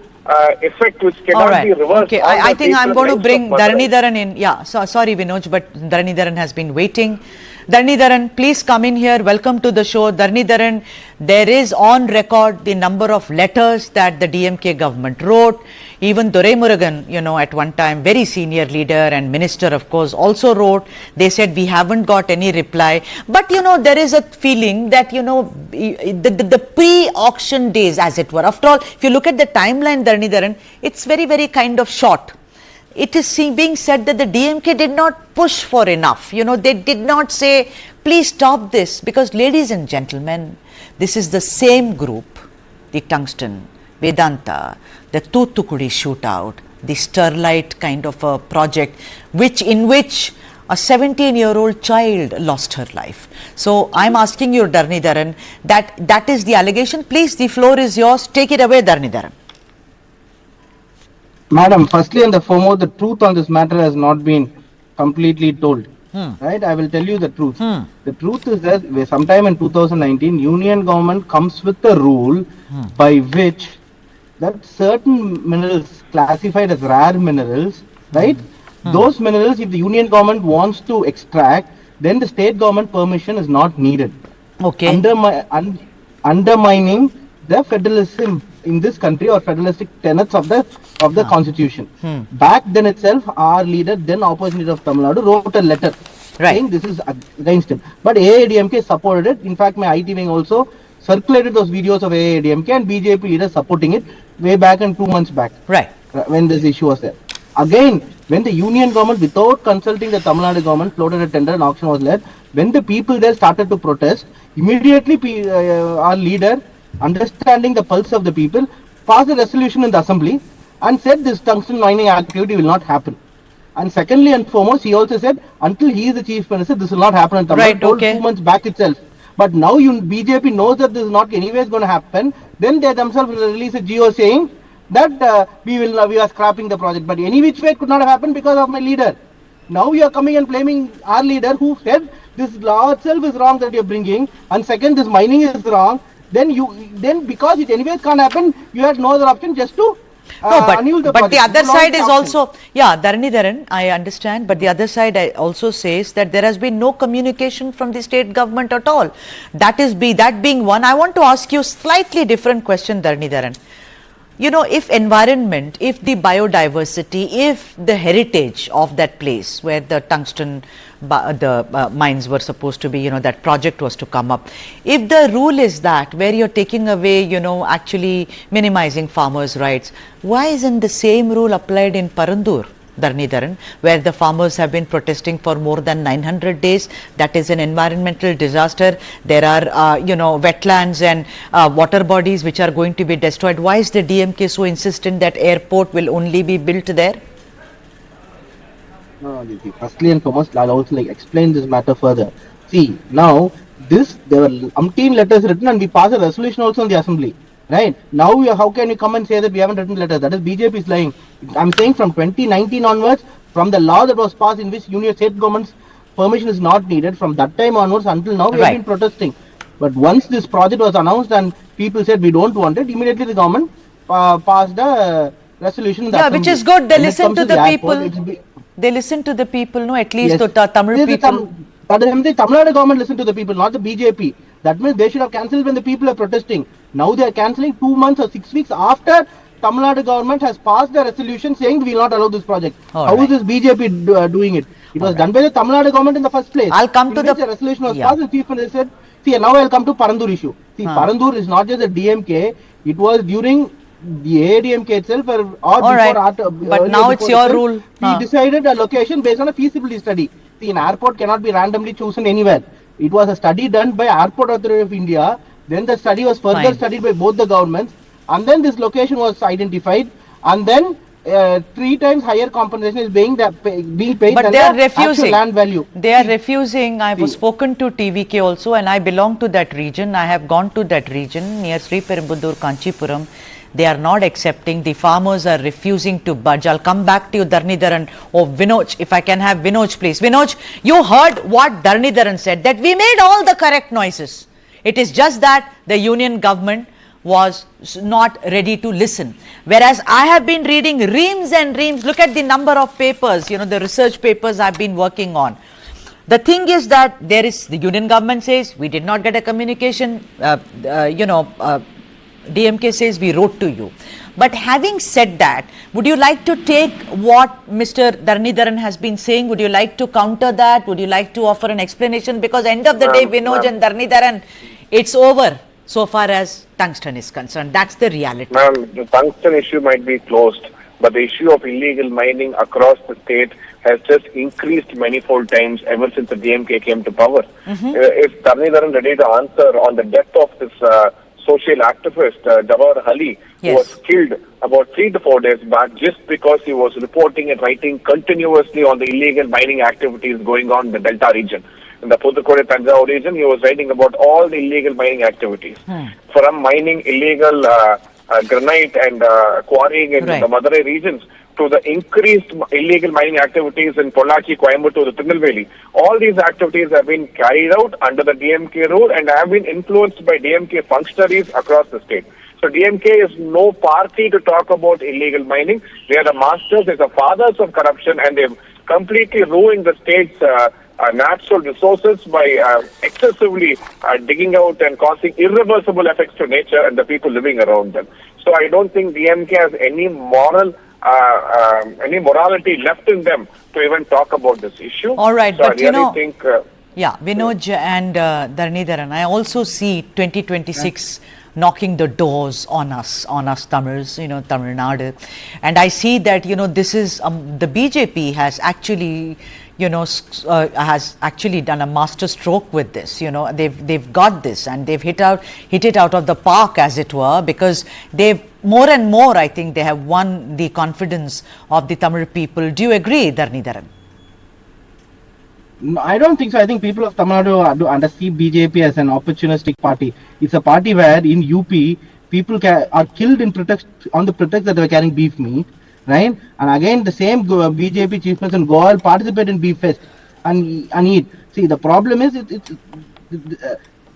effect which cannot be reversed. Okay, I think I'm going to bring Dharanidharan in. Yeah, so sorry Vinoj, but Dharanidharan has been waiting. Dharnidharan, please come in here. Welcome to the show. Dharnidharan, there is on record the number of letters that the DMK government wrote. Even Murugan, at one time, very senior leader and minister, of course, also wrote. They said, we haven't got any reply. But, there is a feeling that, the pre-auction days, as it were. After all, if you look at the timeline, Dharnidharan, it's very, very kind of short. It is being said that the DMK did not push for enough. They did not say, please stop this. Because, ladies and gentlemen, this is the same group, the Tungsten, Vedanta, the Toothukudi shootout, the Sterlite kind of a project, in which a 17-year-old child lost her life. So, I'm asking you, Dharnidharan, that is the allegation. Please, the floor is yours. Take it away, Dharnidharan. Madam, firstly and the foremost, the truth on this matter has not been completely told. Right? I will tell you the truth. The truth is that sometime in 2019, Union government comes with a rule by which that certain minerals classified as rare minerals, right? Those minerals, if the Union government wants to extract, then the state government permission is not needed. Okay. Undermining the federalism in this country or federalistic tenets of the constitution. Back then itself, our leader, then opposition leader of Tamil Nadu, wrote a letter saying this is against it. But AIDMK supported it. In fact, my IT wing also circulated those videos of AIDMK and BJP leaders supporting it way back in 2 months back. Right. When this issue was there. Again, when the Union government, without consulting the Tamil Nadu government, floated a tender and auction was led, when the people there started to protest, immediately our leader, understanding the pulse of the people, passed a resolution in the assembly and said this tungsten mining activity will not happen. And secondly and foremost, he also said until he is the chief minister, this will not happen in Tamil Nadu. Right, 2 months back itself. But now BJP knows that this is not anyways going to happen. Then they themselves will release a GO saying that we are scrapping the project. But any which way it could not have happened because of my leader. Now you are coming and blaming our leader who said this law itself is wrong that you are bringing, and second, this mining is wrong. Then because it anyways can't happen, you had no other option just to but the other side is also, Dharnidharan, I understand, but the other side also says that there has been no communication from the state government at all. That being one. I want to ask you slightly different question, Dharnidharan. If environment, if the biodiversity, if the heritage of that place where the tungsten mines were supposed to be, that project was to come up. If the rule is that where you're taking away, actually minimizing farmers' rights, why isn't the same rule applied in Parandur, Dharnidharan, where the farmers have been protesting for more than 900 days? That is an environmental disaster. There are, wetlands and water bodies which are going to be destroyed. Why is the DMK so insistent that airport will only be built there? No, firstly and foremost, I'll also explain this matter further. See, now, there were umpteen letters written and we passed a resolution also in the assembly. Right? Now, how can you come and say that we haven't written letters? That is BJP is lying. I'm saying from 2019 onwards, from the law that was passed in which Union State government's permission is not needed, from that time onwards until now, we have been protesting. But once this project was announced and people said we don't want it, immediately the government passed a resolution in the assembly. Which is good. They listen to the people. They listen to the people, no? At least the Tamil people. The Tamil Nadu government listened to the people, not the BJP. That means they should have cancelled when the people are protesting. Now they are cancelling 2 months or 6 weeks after Tamil Nadu government has passed the resolution saying we will not allow this project. How is this BJP doing it? It was done by the Tamil Nadu government in the first place. I'll come to the resolution was passed. The chief minister said, see, now I'll come to Parandur issue. See, Parandur is not just the DMK. It was during the ADMK itself or before. But now it's your rule. We decided a location based on a feasibility study. See, an airport cannot be randomly chosen anywhere. It was a study done by Airport Authority of India. Then the study was further studied by both the governments. And then this location was identified. And then 3 times higher compensation is being paid but than they are the actual land value. They are refusing. I have spoken to TVK also and I belong to that region. I have gone to that region near Sri Perumbudur, Kanchipuram. They are not accepting. The farmers are refusing to budge. I'll come back to you, Dharnidharan. Oh, Vinoj, if I can have Vinoj, please. Vinoj, you heard what Dharnidharan said, that we made all the correct noises. It is just that the union government was not ready to listen. Whereas I have been reading reams and reams. Look at the number of papers, the research papers I've been working on. The thing is that the union government says we did not get a communication, DMK says we wrote to you. But having said that, would you like to take what Mr. Dharanidharan has been saying? Would you like to counter that? Would you like to offer an explanation? Because end of the day, Vinod and Dharanidharan, it's over so far as tungsten is concerned. That's the reality. Ma'am, the tungsten issue might be closed, but the issue of illegal mining across the state has just increased manifold times ever since the DMK came to power. If Dharanidharan ready to answer on the death of this social activist, Jawahar Ali, who was killed about 3 to 4 days back just because he was reporting and writing continuously on the illegal mining activities going on in the Delta region. In the Pudukkode Tanjavur region, he was writing about all the illegal mining activities. From mining illegal granite and quarrying in the Madurai regions to the increased illegal mining activities in Pollachi, Coimbatore, Tirunelveli. All these activities have been carried out under the DMK rule and have been influenced by DMK functionaries across the state. So DMK is no party to talk about illegal mining. They are the masters, they are the fathers of corruption, and they've completely ruined the state's natural resources by excessively digging out and causing irreversible effects to nature and the people living around them. So I don't think DMK has any morality left in them to even talk about this issue. All right, so but I really think... Vinod and Dharanidharan, I also see 2026 knocking the doors on us Tamils, Tamil Nadu. And I see that, this is, the BJP has actually, has actually done a masterstroke with this. They've got this and they've hit it out of the park, as it were, because they've more and more, I think, they have won the confidence of the Tamil people. Do you agree, Dharanidharan? No, I don't think so. I think people of Tamil Nadu understand BJP as an opportunistic party. It's a party where in UP, people are killed on the pretext that they were carrying beef meat, right? And again, the same BJP chief minister in Goa participate in beef fest and eat. See, the problem is,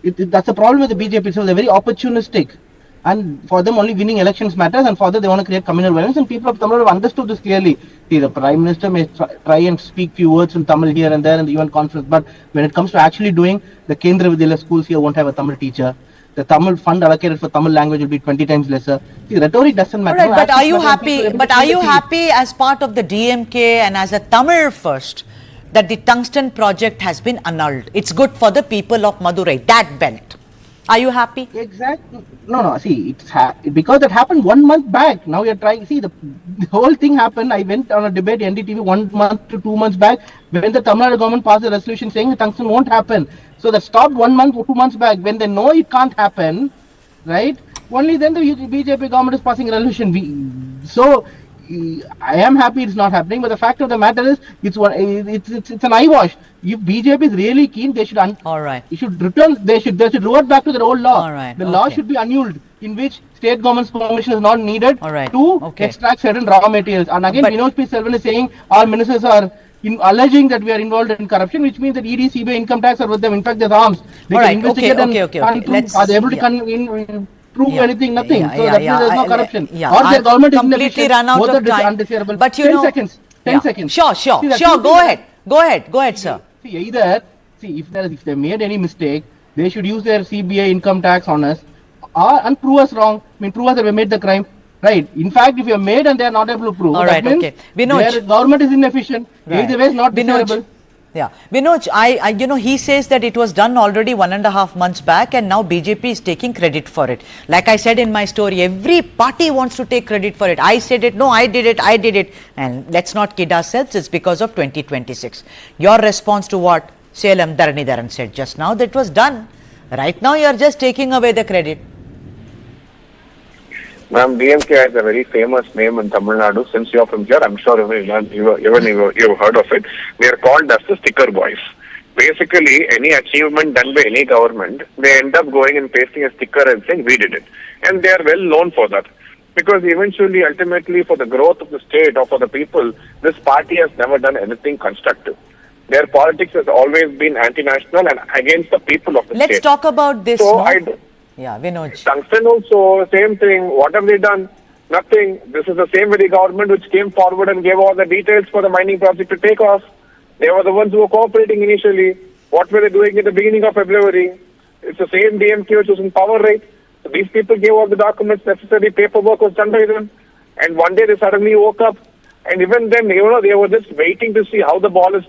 that's the problem with the BJP. So they're very opportunistic. And for them, only winning elections matters, and for that, they want to create communal violence. And people of Tamil Nadu have understood this clearly. See, the Prime Minister may try and speak few words in Tamil here and there in the UN conference, but when it comes to actually doing, the Kendra Vidyalaya schools here won't have a Tamil teacher. The Tamil fund allocated for Tamil language will be 20 times lesser. See, rhetoric doesn't matter. Right, but are you happy? But are you happy as part of the DMK and as a Tamil first that the tungsten project has been annulled? It's good for the people of Madurai, that belt. Are you happy? Exactly. No. See, because that happened 1 month back. Now you're trying. See, the whole thing happened. I went on a debate NDTV 1 month to 2 months back when the Tamil Nadu government passed a resolution saying the tungsten won't happen. So that stopped 1 month or 2 months back. When they know it can't happen, right? Only then the BJP government is passing a resolution. So I am happy it's not happening, but the fact of the matter is it's an eyewash. If BJP is really keen, they should they should revert back to their old law. The law should be annulled, in which state government's permission is not needed to extract certain raw materials. And again, Vinod P. Selvan is saying our ministers are alleging that we are involved in corruption, which means that ED, CBI, income tax are with them. In fact, there's arms. They can investigate and are they able to prove anything? Nothing. So that means there's no corruption. Or their government is inefficient. Both of time. Undesirable. But 10 seconds. 10 seconds. Sure. Go ahead, sir. See, if they made any mistake, they should use their CBI income tax on us and prove us wrong. Prove us that we made the crime. Right. In fact, if you have made and they are not able to prove, that means their government is inefficient. Either way is not desirable. Yeah, Vinod, he says that it was done already 1.5 months back and now BJP is taking credit for it. Like I said in my story, every party wants to take credit for it. I said it, no, I did it. And let's not kid ourselves, it's because of 2026. Your response to what Salem Dharanidharan said just now, that was done. Right now, you're just taking away the credit. Ma'am, DMK has a very famous name in Tamil Nadu. Since you're from here, I'm sure you've heard of it. They are called as the sticker boys. Basically, any achievement done by any government, they end up going and pasting a sticker and saying, we did it. And they are well known for that. Because eventually, ultimately, for the growth of the state or for the people, this party has never done anything constructive. Their politics has always been anti-national and against the people of the state. Let's talk about this. So Vinod. Tungsten also, same thing. What have they done? Nothing. This is the same very government which came forward and gave all the details for the mining project to take off. They were the ones who were cooperating initially. What were they doing at the beginning of February? It's the same DMK which was in power, right? So these people gave all the documents necessary, paperwork was done by them. And one day they suddenly woke up. And even then, they were just waiting to see how the ball is,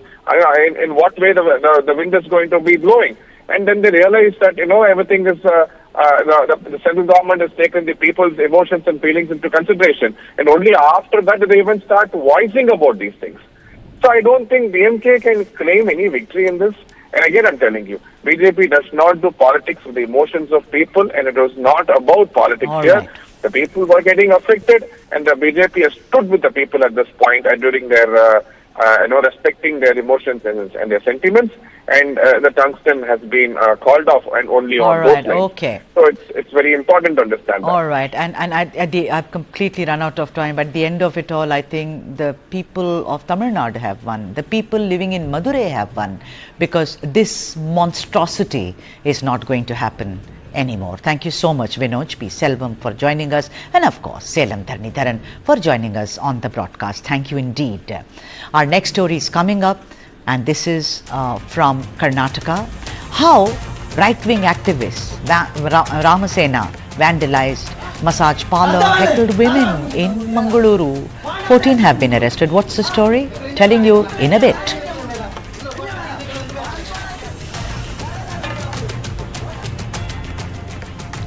in what way the wind is going to be blowing. And then they realized that, everything is, the central government has taken the people's emotions and feelings into consideration. And only after that, they even start voicing about these things. So I don't think DMK can claim any victory in this. And again, I'm telling you, BJP does not do politics with the emotions of people, and it was not about politics here. Right. The people were getting affected, and the BJP has stood with the people at this point and during their, respecting their emotions and their sentiments. And the tungsten has been called off and only on those lines. Okay. So it's very important to understand that. All right. And I've completely run out of time. But at the end of it all, I think the people of Tamil Nadu have won. The people living in Madurai have won. Because this monstrosity is not going to happen anymore. Thank you so much, Vinod P. Selvam, for joining us, and of course Salem Dharnidharan for joining us on the broadcast. Thank you indeed. Our next story is coming up, and this is from Karnataka. How right-wing activists Ramasena vandalized massage parlour, heckled women in Mangaluru. 14 have been arrested. What's the story? Telling you in a bit.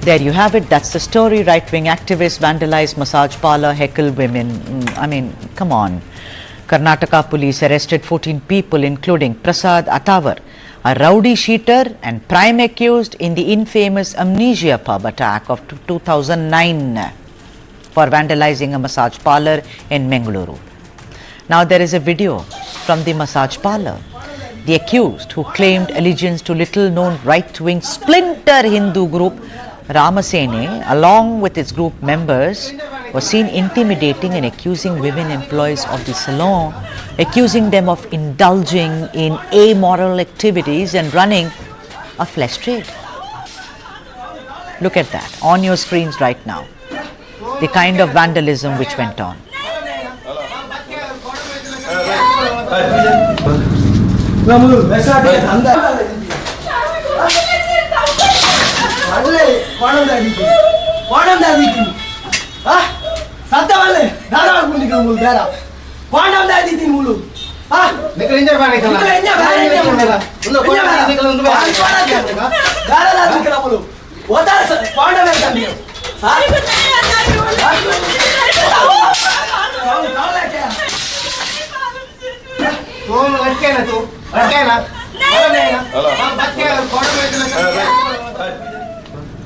There you have it. That's the story. Right-wing activists vandalized massage parlour, heckle women. I mean, come on. Karnataka police arrested 14 people, including Prasad Atavar, a rowdy sheeter and prime accused in the infamous Amnesia pub attack of 2009 for vandalizing a massage parlour in Mangaluru. Now there is a video from the massage parlour. The accused, who claimed allegiance to little-known right-wing splinter Hindu group Ramasena, along with its group members, was seen intimidating and accusing women employees of the salon, accusing them of indulging in amoral activities and running a flesh trade. Look at that on your screens right now, the kind of vandalism which went on.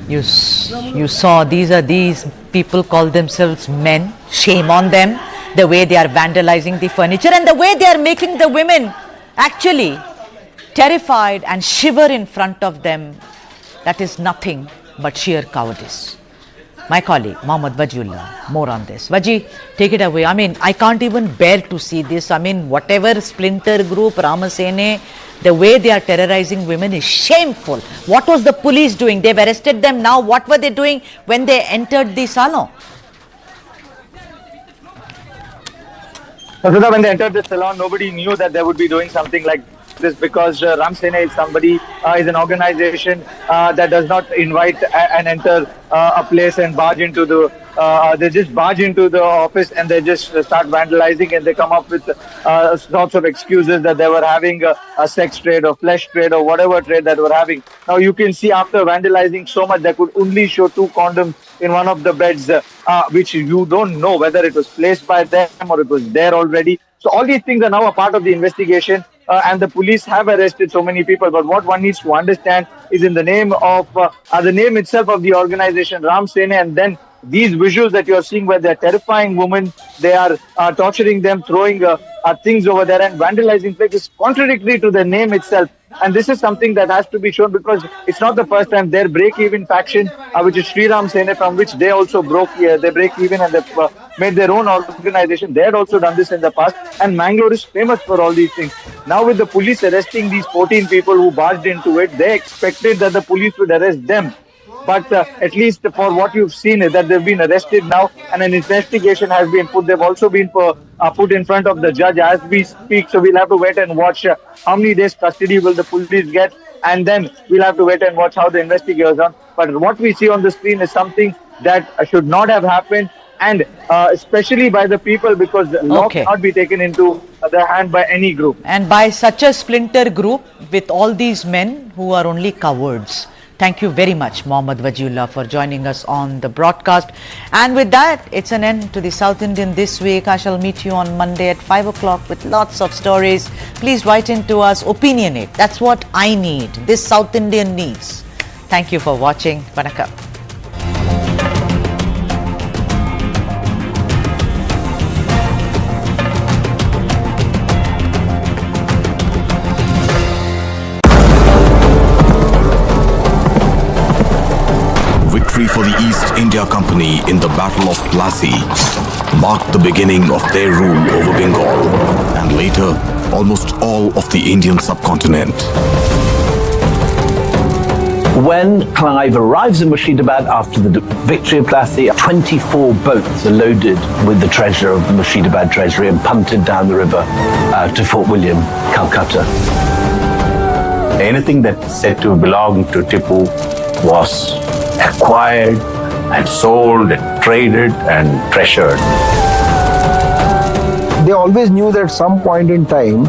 You saw these people call themselves men. Shame on them. The way they are vandalizing the furniture and the way they are making the women actually terrified and shiver in front of them. That is nothing but sheer cowardice. My colleague Mohammad Wajullah, more on this. Waji, take it away. I mean, I can't even bear to see this. I mean, whatever splinter group, Ramasena, the way they are terrorizing women is shameful. What was the police doing? They've arrested them now. What were they doing when they entered the salon? So when they entered the salon, nobody knew that they would be doing something like this, because Ramasena is an organization that does not invite and enter a place and barge into the they just barge into the office and they just start vandalizing, and they come up with sorts of excuses that they were having a sex trade or flesh trade or whatever trade that were having. Now you can see, after vandalizing so much, they could only show 2 condoms in one of the beds, which you don't know whether it was placed by them or it was there already. So all these things are now a part of the investigation, and the police have arrested so many people. But what one needs to understand is, in the name of the name itself of the organization, Ramasena, and then these visuals that you're seeing where they're terrifying women, they are torturing them, throwing things over there and vandalizing places, contradictory to the name itself. And this is something that has to be shown, because it's not the first time. Their break-even faction, which is Sri Ramasena, from which they also they break even, and they've made their own organization. They had also done this in the past, and Mangalore is famous for all these things. Now with the police arresting these 14 people who barged into it, they expected that the police would arrest them. But at least for what you've seen is that they've been arrested now and an investigation has been put. They've also been put in front of the judge as we speak. So we'll have to wait and watch how many days custody will the police get. And then we'll have to wait and watch how the investigation goes on. But what we see on the screen is something that should not have happened. And especially by the people, because the law cannot be taken into the hand by any group. And by such a splinter group with all these men who are only cowards. Thank you very much, Mohammad Wajiullah, for joining us on the broadcast. And with that, it's an end to the South Indian this week. I shall meet you on Monday at 5 o'clock with lots of stories. Please write into us, opinionate. That's what I need. This South Indian needs. Thank you for watching. Vanakkam. Victory for the East India Company in the Battle of Plassey marked the beginning of their rule over Bengal and later almost all of the Indian subcontinent. When Clive arrives in Murshidabad after the victory of Plassey, 24 boats are loaded with the treasure of the Murshidabad treasury and punted down the river to Fort William, Calcutta. Anything that's said to belong to Tipu was acquired and sold and traded and treasured. They always knew that at some point in time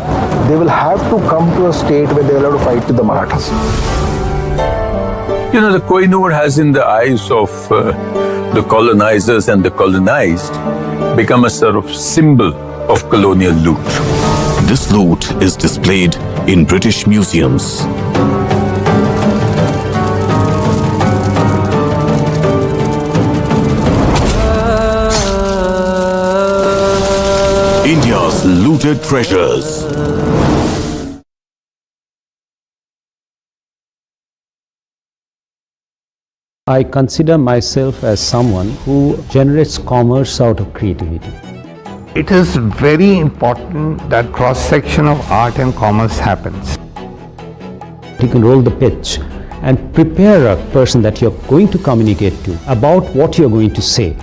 they will have to come to a state where they will have to fight with the Marathas. You know, the Kohinoor has in the eyes of the colonizers and the colonized become a sort of symbol of colonial loot. This loot is displayed in British museums. India's looted treasures. I consider myself as someone who generates commerce out of creativity. It is very important that cross-section of art and commerce happens. You can roll the pitch and prepare a person that you're going to communicate to about what you're going to say.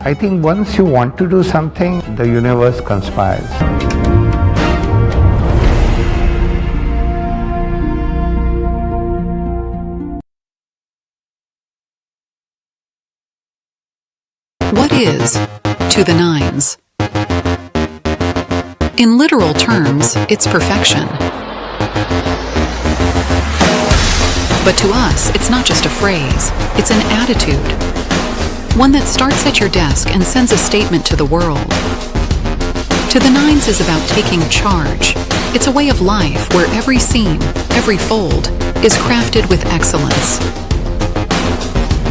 I think once you want to do something, the universe conspires. What is to the nines? In literal terms, it's perfection. But to us, it's not just a phrase, it's an attitude. One that starts at your desk and sends a statement to the world. To the nines is about taking charge. It's a way of life where every seam, every fold, is crafted with excellence.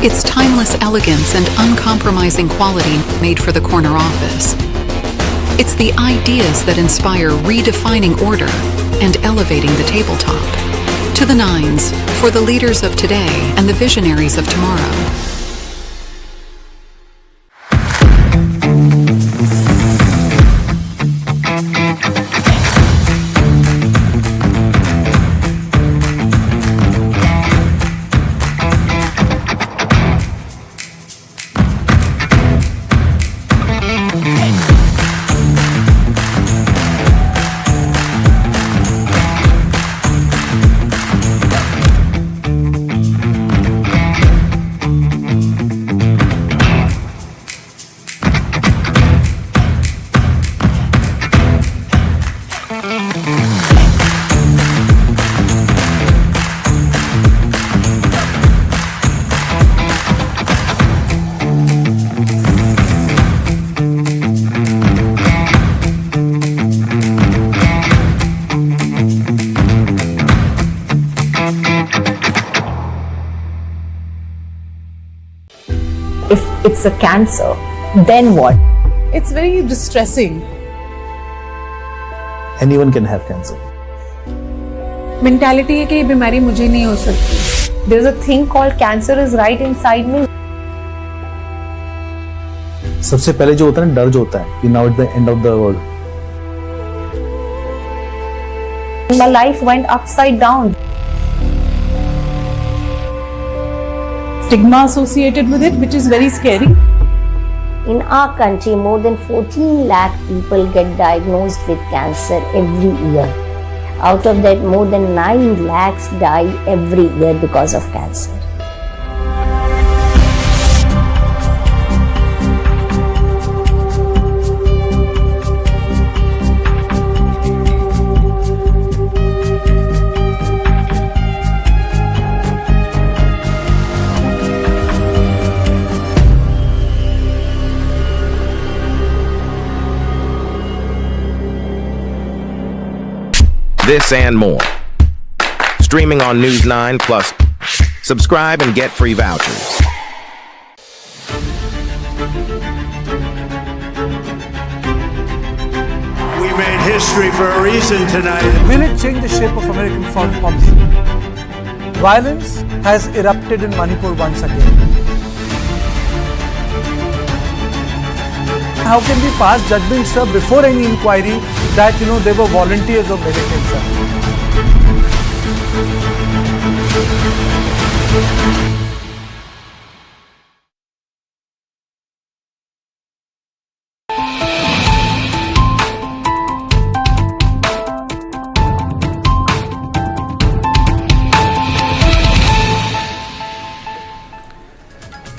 It's timeless elegance and uncompromising quality made for the corner office. It's the ideas that inspire redefining order and elevating the tabletop. To the nines, for the leaders of today and the visionaries of tomorrow. If it's a cancer, then what? It's very distressing. Anyone can have cancer. Mentality है कि ये बीमारी मुझे नहीं हो सकती. There's a thing called cancer is right inside me. सबसे पहले जो होता है ना, डर जो होता है कि now it's the end of the world. My life went upside down. stigma associated with it, which is very scary. In our country, more than 14 lakh people get diagnosed with cancer every year. Out of that, more than 9 lakhs die every year because of cancer. This and more. Streaming on News 9 Plus. Subscribe and get free vouchers. We made history for a reason tonight. Will it change the shape of American foreign policy? Violence has erupted in Manipur once again. How can we pass judgment, sir, before any inquiry that, they were volunteers or militants, sir?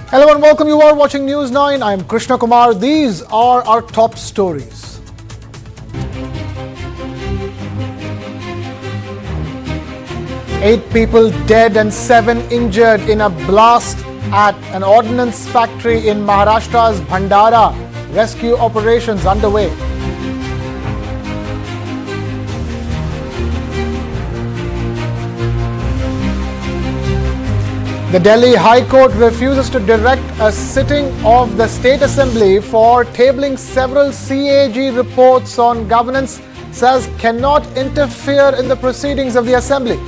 Hello and welcome. You are watching News 9. I am Krishna Kumar. These are our top stories. Eight people dead and 7 injured in a blast at an ordnance factory in Maharashtra's Bhandara. Rescue operations underway. The Delhi High Court refuses to direct a sitting of the State Assembly for tabling several CAG reports on governance, says cannot interfere in the proceedings of the Assembly.